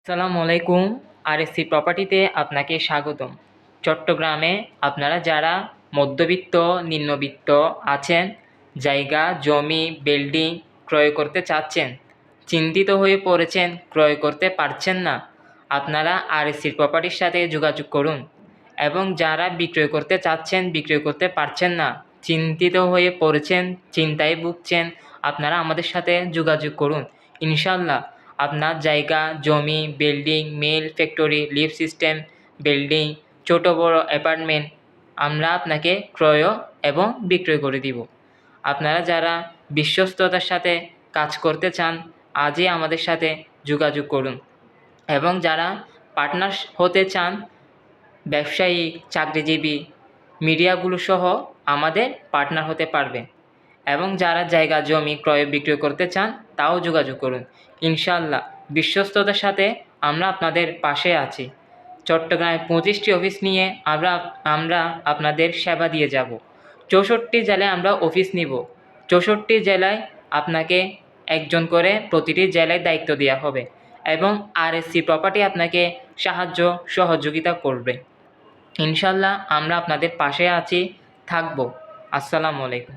আসসালামু আলাইকুম। আরএসসি প্রপার্টিতে আপনাকে স্বাগতম। চট্টগ্রামে আপনারা যারা মধ্যবিত্ত নিম্নবিত্ত আছেন, জায়গা জমি বিল্ডিং ক্রয় করতে চাচ্ছেন, চিন্তিত হয়ে পড়েছেন, ক্রয় করতে পারছেন না, আপনারা আরএসসি প্রপার্টির সাথে যোগাযোগ করুন। এবং যারা বিক্রয় করতে চাচ্ছেন, বিক্রয় করতে পারছেন না, চিন্তিত হয়ে পড়েছেন, চিন্তায় ভুগছেন, আপনারা আমাদের সাথে যোগাযোগ করুন। ইনশাল্লাহ আপনার জায়গা জমি building mill factory lift system building ছোট বড় অ্যাপার্টমেন্ট আমরা আপনাকে ক্রয় এবং বিক্রয় করে দিব। আপনারা যারা বিশ্বস্ততার সাথে কাজ করতে চান, আজই আমাদের সাথে যোগাযোগ করুন। এবং যারা পার্টনার হতে চান, ব্যবসায়ী চাকরিজীবী মিডিয়াগুলো সহ আমাদের পার্টনার হতে পারবে। এবং যারা জায়গা জমি ক্রয় বিক্রয় করতে চান, তাও যোগাযোগ করুন। ইনশাআল্লাহ বিশ্বস্ততার সাথে আমরা আপনাদের পাশে আছি। চট্টগ্রামে 25টি অফিস নিয়ে আমরা আপনাদের সেবা দিয়ে যাব। 64 জেলায় আমরা অফিস নিব। 64 জেলায় আপনাকে একজন করে প্রতিটি জেলায় দায়িত্ব দেওয়া হবে এবং আরএসসি প্রপার্টি আপনাকে সাহায্য সহযোগিতা করবে। ইনশাআল্লাহ আমরা আপনাদের পাশে আছি, থাকব। আসসালামু আলাইকুম।